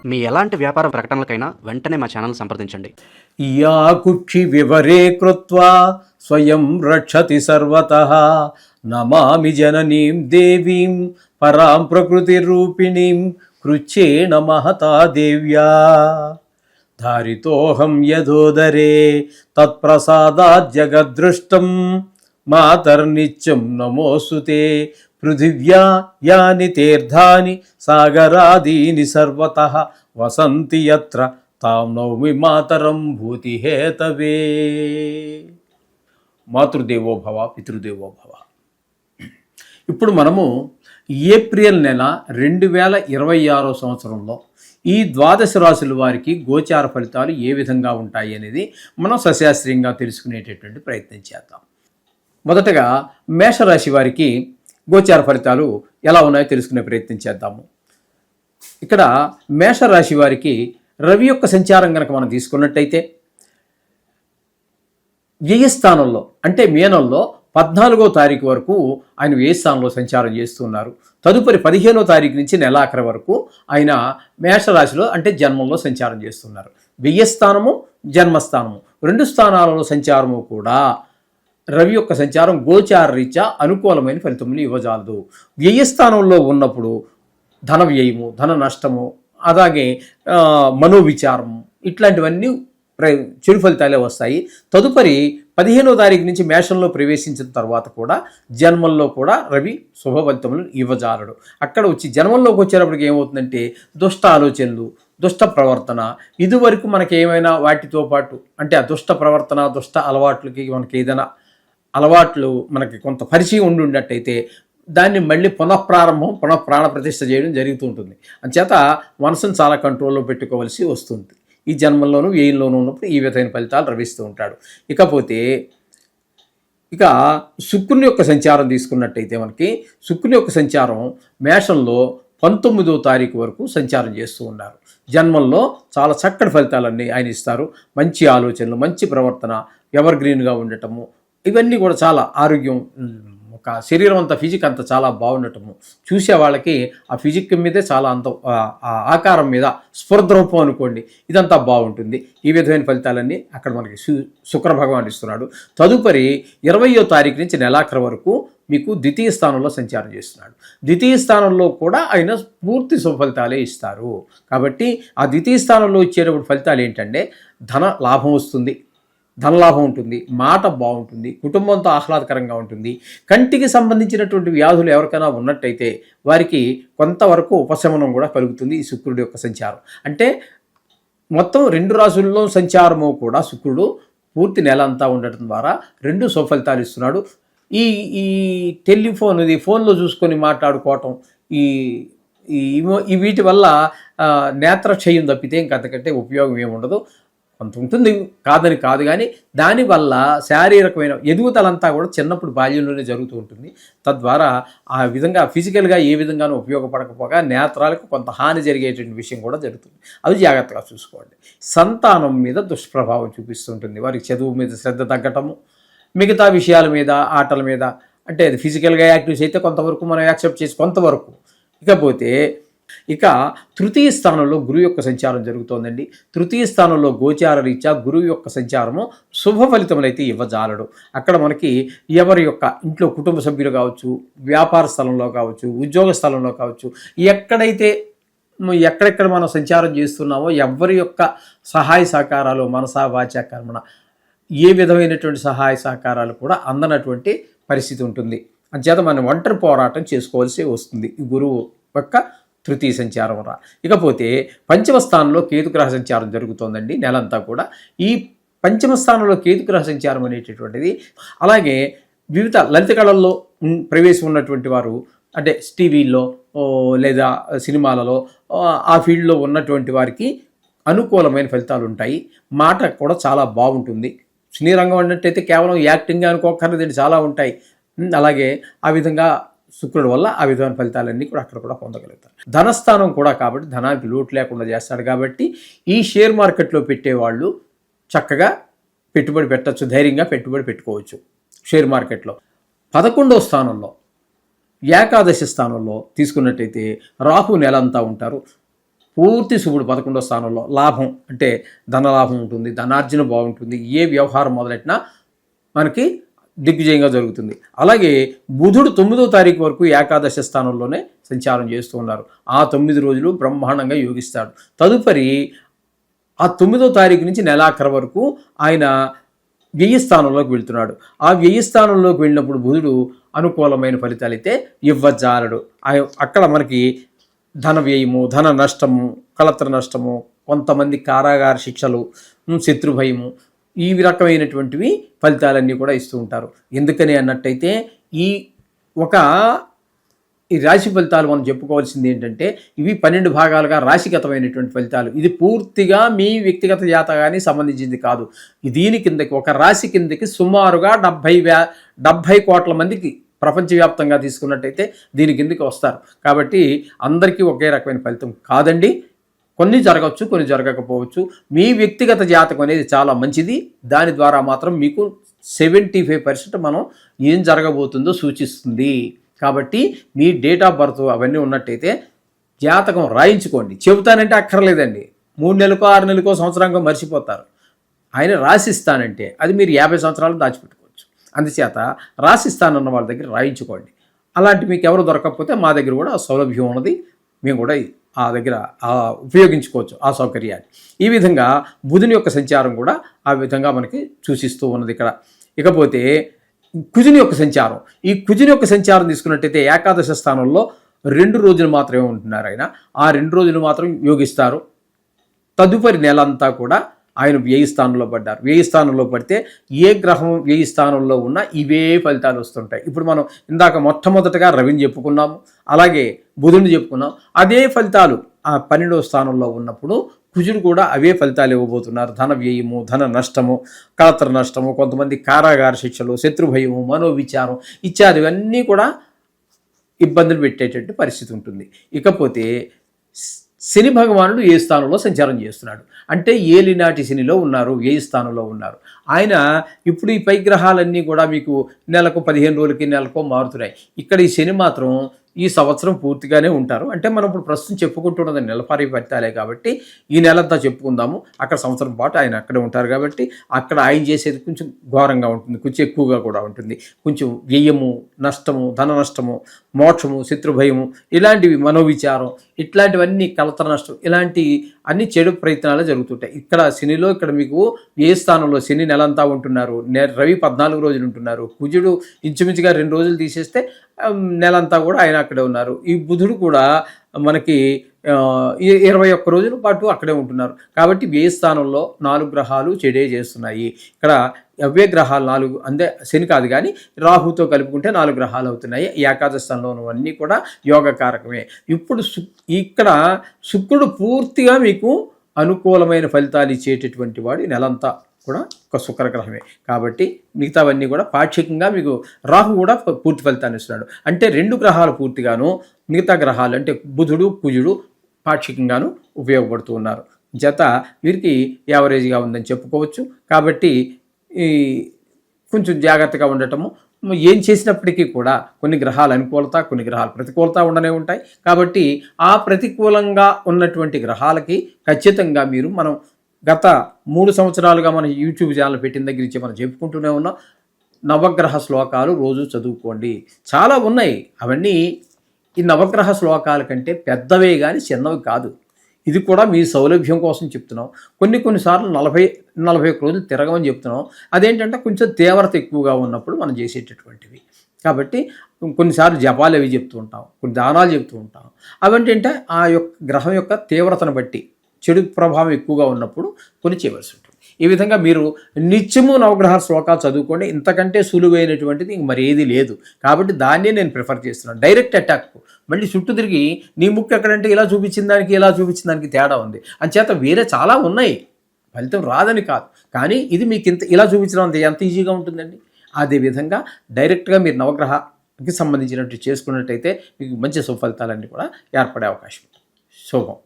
మీ ఎలాంటి వ్యాపార ప్రకటనలకైనా వెంటనే మా ఛానల్ సంప్రదించండి. యా కుక్షి వివరే కృత్వా స్వయం రక్షతి సర్వతః నమామి జననీం దేవీం పరాం ప్రకృతి రూపిణీం కృచ్ఛేన మహతా దేవ్యా ధారితోహం యథోదరే తత్ప్రసాదాత్ జగద్దృష్టం మాతర్నిత్యం నమోస్తుతే పృథివ్యా యాని తీర్థాని సాగరాదీని సర్వతః వసంతి యత్ర తాం నౌమి మాతరం భూతిహేతవే. మాతృదేవో భవ పితృదేవో భవ. ఇప్పుడు మనము ఏప్రిల్ నెల 2026 సంవత్సరంలో ఈ ద్వాదశ రాశుల వారికి గోచార ఫలితాలు ఏ విధంగా ఉంటాయి అనేది మనం సశాస్త్రీయంగా తెలుసుకునేటటువంటి ప్రయత్నం చేద్దాం. మొదటగా మేషరాశి వారికి గోచార ఫలితాలు ఎలా ఉన్నాయో తెలుసుకునే ప్రయత్నం చేద్దాము. ఇక్కడ మేషరాశి వారికి రవి యొక్క సంచారం కనుక మనం తీసుకున్నట్టయితే వ్యయస్థానంలో అంటే మీనంలో 14వ తారీఖు వరకు ఆయన వ్యయస్థానంలో సంచారం చేస్తున్నారు. తదుపరి 15వ తారీఖు నుంచి నెలాఖరు వరకు ఆయన మేషరాశిలో అంటే జన్మంలో సంచారం చేస్తున్నారు. వ్యయస్థానము జన్మస్థానము రెండు స్థానాలలో సంచారము కూడా రవి యొక్క సంచారం గోచార రీత్యా అనుకూలమైన ఫలితములు ఇవ్వజాలదు. వ్యయస్థానంలో ఉన్నప్పుడు ధన వ్యయము, ధన నష్టము, అలాగే మనోవిచారము ఇట్లాంటివన్నీ చెడు ఫలితాలే వస్తాయి. తదుపరి 15వ తారీఖు నుంచి మేషంలో ప్రవేశించిన తర్వాత కూడా జన్మంలో కూడా రవి శుభ ఫలితములను ఇవ్వజాలడు. అక్కడ వచ్చి జన్మంలోకి వచ్చేటప్పటికి ఏమవుతుందంటే దుష్ట ఆలోచనలు, దుష్ట ప్రవర్తన, ఇదివరకు మనకి ఏమైనా వాటితో పాటు అంటే ఆ దుష్ట ప్రవర్తన, దుష్ట అలవాట్లకి మనకి ఏదైనా అలవాట్లు మనకి కొంత పరిచయం ఉన్నట్టయితే దాన్ని మళ్ళీ పునఃప్రాణ ప్రతిష్ఠ చేయడం జరుగుతూ ఉంటుంది. అంచేత మనసును చాలా కంట్రోల్లో పెట్టుకోవాల్సి వస్తుంది. ఈ జన్మల్లోనూ వ్యయంలోనూ ఉన్నప్పుడు ఈ విధమైన ఫలితాలు రవిస్తూ ఉంటాడు. ఇక శుక్రుని యొక్క సంచారం తీసుకున్నట్టయితే మనకి శుక్రుని యొక్క సంచారం మేషంలో 19వ తారీఖు వరకు సంచారం చేస్తూ ఉన్నారు. జన్మంలో చాలా చక్కటి ఫలితాలన్నీ ఆయన ఇస్తారు. మంచి ఆలోచనలు, మంచి ప్రవర్తన, ఎవర్ గ్రీన్గా ఉండటము, ఇవన్నీ కూడా చాలా ఆరోగ్యం, ఒక శరీరం అంతా ఫిజిక్ అంతా చాలా బాగుండటము, చూసే వాళ్ళకి ఆ ఫిజిక్ మీదే చాలా అంత ఆకారం మీద స్ఫురద్రూపం అనుకోండి, ఇదంతా బాగుంటుంది. ఈ విధమైన ఫలితాలన్నీ అక్కడ మనకి శుక్ర భగవాన్ ఇస్తున్నాడు. తదుపరి 20వ తారీఖు నుంచి నెలాఖరు వరకు మీకు ద్వితీయ స్థానంలో సంచారం చేస్తున్నాడు. ద్వితీయ స్థానంలో కూడా ఆయన పూర్తి శుభ ఫలితాలే ఇస్తారు. కాబట్టి ఆ ద్వితీయ స్థానంలో ఇచ్చేటప్పుడు ఫలితాలు ఏంటంటే ధన లాభం వస్తుంది, ధనలాభం ఉంటుంది, మాట బాగుంటుంది, కుటుంబంతో ఆహ్లాదకరంగా ఉంటుంది. కంటికి సంబంధించినటువంటి వ్యాధులు ఎవరికైనా ఉన్నట్టయితే వారికి కొంతవరకు ఉపశమనం కూడా కలుగుతుంది ఈ శుక్రుడి యొక్క సంచారం. అంటే మొత్తం 2 రాశుల్లో సంచారము కూడా శుక్రుడు పూర్తి నెల అంతా ఉండటం ద్వారా 2 సుఫలితాలు ఇస్తున్నాడు. ఈ టెలిఫోన్, ఇది ఫోన్లో చూసుకొని మాట్లాడుకోవటం, ఈ వీటి వల్ల నేత్రక్షయం తప్పితే ఇంకంతకంటే ఉపయోగం ఏముండదు. కొంత ఉంటుంది, కాదని కాదు, కానీ దానివల్ల శారీరకమైన ఎదుగుదలంతా కూడా చిన్నప్పుడు బాల్యంలోనే జరుగుతూ ఉంటుంది. తద్వారా ఆ విధంగా ఫిజికల్గా ఏ విధంగానూ ఉపయోగపడకపోగా నేత్రాలకు కొంత హాని జరిగేటువంటి విషయం కూడా జరుగుతుంది. అది జాగ్రత్తగా చూసుకోండి. సంతానం మీద దుష్ప్రభావం చూపిస్తుంటుంది. వారికి చదువు మీద శ్రద్ధ తగ్గటము, మిగతా విషయాల మీద, ఆటల మీద, అంటే అది ఫిజికల్గా యాక్టివ్స్ అయితే కొంతవరకు మనం యాక్సెప్ట్ చేసి కొంతవరకు. ఇక తృతీయ స్థానంలో గురువు యొక్క సంచారం జరుగుతోందండి. తృతీయ స్థానంలో గోచార రీత్యా గురువు యొక్క సంచారము శుభ ఫలితములైతే ఇవ్వజాలడు. అక్కడ మనకి ఎవరి యొక్క ఇంట్లో కుటుంబ సభ్యులు కావచ్చు, వ్యాపార స్థలంలో కావచ్చు, ఉద్యోగ స్థలంలో కావచ్చు, ఎక్కడెక్కడ మనం సంచారం చేస్తున్నామో ఎవరి యొక్క సహాయ సహకారాలు, మనసా వాచా కర్మణ, ఏ విధమైనటువంటి సహాయ సహకారాలు కూడా అందనటువంటి పరిస్థితి ఉంటుంది. అంచేత మనం ఒంటరి పోరాటం చేసుకోవాల్సి వస్తుంది ఈ గురువు యొక్క తృతీయ సంచారం రా. ఇకపోతే పంచమ స్థానంలో కేతుగ్రహ సంచారం జరుగుతోందండి నెలంతా కూడా. ఈ పంచమ స్థానంలో కేతుగ్రహ సంచారం అనేటటువంటిది, అలాగే వివిధ లలిత కళల్లో ప్రవేశం ఉన్నటువంటి వారు, అంటే టీవీల్లో లేదా సినిమాలలో ఆ ఫీల్డ్లో ఉన్నటువంటి వారికి అనుకూలమైన ఫలితాలు ఉంటాయి. మాట కూడా చాలా బాగుంటుంది. సినీ రంగం అన్నట్టయితే కేవలం యాక్టింగ్ అనుకోకర్లేదండి, చాలా ఉంటాయి. అలాగే ఆ విధంగా శుక్రుడు వల్ల ఆ విధమైన ఫలితాలన్నీ కూడా అక్కడ కూడా పొందగలుగుతారు. ధనస్థానం కూడా కాబట్టి ధనానికి లోటు లేకుండా చేస్తాడు. కాబట్టి ఈ షేర్ మార్కెట్లో పెట్టేవాళ్ళు చక్కగా పెట్టుబడి పెట్టచ్చు, ధైర్యంగా పెట్టుబడి పెట్టుకోవచ్చు షేర్ మార్కెట్లో. 11వ స్థానంలో ఏకాదశి స్థానంలో తీసుకున్నట్టయితే రాహు నెలంతా ఉంటారు. పూర్తి శుభుడు 11వ స్థానంలో. లాభం అంటే ధనలాభం ఉంటుంది, ధనార్జన బాగుంటుంది, ఏ వ్యవహారం మొదలెట్టినా మనకి దిగ్విజయంగా జరుగుతుంది. అలాగే బుధుడు 9వ తారీఖు వరకు ఏకాదశ స్థానంలోనే సంచారం చేస్తూ ఉన్నారు. ఆ 9 రోజులు బ్రహ్మాండంగా యోగిస్తాడు. తదుపరి ఆ 9వ తారీఖు నుంచి నెలాఖరు వరకు ఆయన వ్యయ స్థానంలోకి వెళ్తున్నాడు. ఆ వ్యయ స్థానంలోకి వెళ్ళినప్పుడు బుధుడు అనుకూలమైన ఫలితాలు అయితే ఇవ్వజాలడు. అక్కడ మనకి ధన వ్యయము, ధన నష్టము, కలత్ర నష్టము, కొంతమంది కారాగార శిక్షలు, శత్రుభయము, ఈ రకమైనటువంటివి ఫలితాలన్నీ కూడా ఇస్తూ ఉంటారు. ఎందుకని అన్నట్టయితే ఈ రాశి ఫలితాలు మనం చెప్పుకోవాల్సింది ఏంటంటే ఇవి 12 భాగాలుగా రాశిగతమైనటువంటి ఫలితాలు. ఇది పూర్తిగా మీ వ్యక్తిగత జాతకానికి సంబంధించింది కాదు. దీని కిందకి ఒక రాశి కిందకి సుమారుగా 70 కోట్ల మందికి ప్రపంచవ్యాప్తంగా తీసుకున్నట్టయితే దీని కిందకి వస్తారు. కాబట్టి అందరికీ ఒకే రకమైన ఫలితం కాదండి. కొన్ని జరగవచ్చు, కొన్ని జరగకపోవచ్చు. మీ వ్యక్తిగత జాతకం అనేది చాలా మంచిది. దాని ద్వారా మాత్రం మీకు 75% మనం ఏం జరగబోతుందో సూచిస్తుంది. కాబట్టి మీ డేట్ ఆఫ్ బర్త్ అవన్నీ ఉన్నట్టయితే జాతకం రాయించుకోండి. చెబుతానంటే అక్కర్లేదండి. 3 నెలలకో 6 నెలలకో సంవత్సరానికో మర్చిపోతారు. ఆయన రాసిస్తానంటే అది మీరు 50 సంవత్సరాలు దాచిపెట్టుకోవచ్చు. అందుచేత రాసిస్తానన్న వాళ్ళ దగ్గర రాయించుకోండి. అలాంటి మీకు ఎవరు దొరకకపోతే మా దగ్గర కూడా ఆ సౌలభ్యం ఉన్నది. మేము కూడా ఆ దగ్గర ఉపయోగించుకోవచ్చు ఆ సౌకర్యాన్ని. ఈ విధంగా బుధుని యొక్క సంచారం కూడా ఆ విధంగా మనకి సూచిస్తూ ఉన్నది ఇక్కడ. ఇకపోతే కుజుని యొక్క సంచారం. ఈ కుజుని యొక్క సంచారం తీసుకున్నట్టయితే ఏకాదశ స్థానంలో 2 రోజులు మాత్రమే ఉంటున్నారు ఆయన. ఆ 2 రోజులు మాత్రం యోగిస్తారు. తదుపరి నెల అంతా కూడా ఆయన వ్యయ స్థానంలో పడ్డారు. వ్యయ స్థానంలో పడితే ఏ గ్రహం వ్యయ స్థానంలో ఉన్నా ఇవే ఫలితాలు వస్తుంటాయి. ఇప్పుడు మనం ఇందాక మొట్టమొదటగా రవిని చెప్పుకున్నాము, అలాగే బుధుడిని చెప్పుకున్నాం. అదే ఫలితాలు ఆ 12వ స్థానంలో ఉన్నప్పుడు కుజుడు కూడా అవే ఫలితాలు ఇవ్వబోతున్నారు. ధన వ్యయము, ధన నష్టము, కలత్ర నష్టము, కొంతమంది కారాగార శిక్షలు, శత్రుభయము, మనోవిచారం ఇత్యాదివన్నీ కూడా ఇబ్బందులు పెట్టేటట్టు పరిస్థితి ఉంటుంది. ఇకపోతే శని భగవానుడు ఏ స్థానంలో సంచారం చేస్తున్నాడు అంటే ఏలినాటి శనిలో ఉన్నారు, వ్యయ స్థానంలో ఉన్నారు. ఆయన ఇప్పుడు ఈ పై గ్రహాలన్నీ కూడా మీకు నెలకు 15 రోజులకి నెలకో మారుతున్నాయి. ఇక్కడ ఈ శని మాత్రం ఈ సంవత్సరం పూర్తిగానే ఉంటారు. అంటే మనం ఇప్పుడు ప్రస్తుతం చెప్పుకుంటున్నది నెలపారి ఫలితాలే కాబట్టి ఈ నెలంతా చెప్పుకుందాము. అక్కడ సంవత్సరం పాటు ఆయన అక్కడే ఉంటారు కాబట్టి అక్కడ ఆయన చేసేది కొంచెం ఘోరంగా ఉంటుంది, కొంచెం ఎక్కువగా కూడా ఉంటుంది. కొంచెం వ్యయము, నష్టము, ధన నష్టము, మోక్షము, శత్రుభయము, ఇలాంటివి, మనోవిచారం, ఇట్లాంటివన్నీ, కలతర నష్టం, ఇలాంటి అన్ని చెడు ప్రయత్నాలు జరుగుతుంటాయి. ఇక్కడ శనిలో ఇక్కడ మీకు ఏ స్థానంలో శని నెలంతా ఉంటున్నారు. రవి 14 రోజులు ఉంటున్నారు. కుజుడు ఇంచుమించుగా 2 రోజులు తీసేస్తే నెలంతా కూడా ఆయన అక్కడే ఉన్నారు. ఈ బుధుడు కూడా మనకి 21 రోజుల పాటు అక్కడే ఉంటున్నారు. కాబట్టి వ్యయ స్థానంలో 4 గ్రహాలు చెడే చేస్తున్నాయి. ఇక్కడ అవే గ్రహాలు 4 అంటే శని కాదు కానీ రాహుతో కలుపుకుంటే 4 గ్రహాలు అవుతున్నాయి. ఏకాదశ స్థానంలో ఉన్నవన్నీ కూడా యోగకారకమే. ఇప్పుడు ఇక్కడ శుక్రుడు పూర్తిగా మీకు అనుకూలమైన ఫలితాలు ఇచ్చేటటువంటి వాడు నెలంతా కూడా ఒక శుక్రగ్రహమే. కాబట్టి మిగతావన్నీ కూడా పాక్షికంగా మీకు రాహు కూడా పూర్తి ఫలితాన్ని ఇస్తున్నాడు. అంటే 2 గ్రహాలు పూర్తిగాను, మిగతా గ్రహాలు అంటే బుధుడు, కుజుడు పాక్షికంగాను ఉపయోగపడుతూ ఉన్నారు. జత వీరికి యావరేజ్గా ఉందని చెప్పుకోవచ్చు. కాబట్టి ఈ కొంచెం జాగ్రత్తగా ఉండటము, ఏం చేసినప్పటికీ కూడా కొన్ని గ్రహాలు అనుకూలత, కొన్ని గ్రహాలు ప్రతికూలత ఉండనే ఉంటాయి. కాబట్టి ఆ ప్రతికూలంగా ఉన్నటువంటి గ్రహాలకి ఖచ్చితంగా మనం గత 3 సంవత్సరాలుగా మన యూట్యూబ్ ఛానల్ పెట్టిన దగ్గర నుంచి మనం చెప్పుకుంటూనే ఉన్నాం. నవగ్రహ శ్లోకాలు రోజు చదువుకోండి. చాలా ఉన్నాయి. అవన్నీ ఈ నవగ్రహ శ్లోకాల కంటే పెద్దవే కానీ చిన్నవి కాదు. ఇది కూడా మీ సౌలభ్యం కోసం చెప్తున్నాం. కొన్నిసార్లు 40 రోజులు తిరగమని చెప్తున్నాం. అదేంటంటే కొంచెం తీవ్రత ఎక్కువగా ఉన్నప్పుడు మనం చేసేటటువంటివి. కాబట్టి కొన్నిసార్లు జపాలు అవి చెప్తూ ఉంటాం, కొన్ని దానాలు చెప్తూ ఉంటాం. అవేంటంటే ఆ యొక్క గ్రహం యొక్క తీవ్రతను బట్టి చెడు ప్రభావం ఎక్కువగా ఉన్నప్పుడు కొన్ని చేయవలసి ఉంటుంది. ఈ విధంగా మీరు నిత్యము నవగ్రహ శ్లోకాలు చదువుకోండి. ఇంతకంటే సులువైనటువంటిది మరి ఏది లేదు. కాబట్టి దాన్నే నేను ప్రిఫర్ చేస్తున్నాను. డైరెక్ట్ అటాక్ మళ్ళీ చుట్టూ తిరిగి నీ ముక్కు ఎక్కడంటే ఇలా చూపించిన దానికి ఇలా చూపించిన దానికి తేడా ఉంది. అంచేత వేరే చాలా ఉన్నాయి, ఫలితం రాదని కాదు. కానీ ఇది మీకు ఇలా చూపించడం ఎంత ఈజీగా ఉంటుందండి. అదేవిధంగా డైరెక్ట్గా మీరు నవగ్రహానికి సంబంధించినట్టు చేసుకున్నట్టయితే మీకు మంచి సుఫలితాలన్నీ కూడా ఏర్పడే అవకాశం ఉంది. శుభం.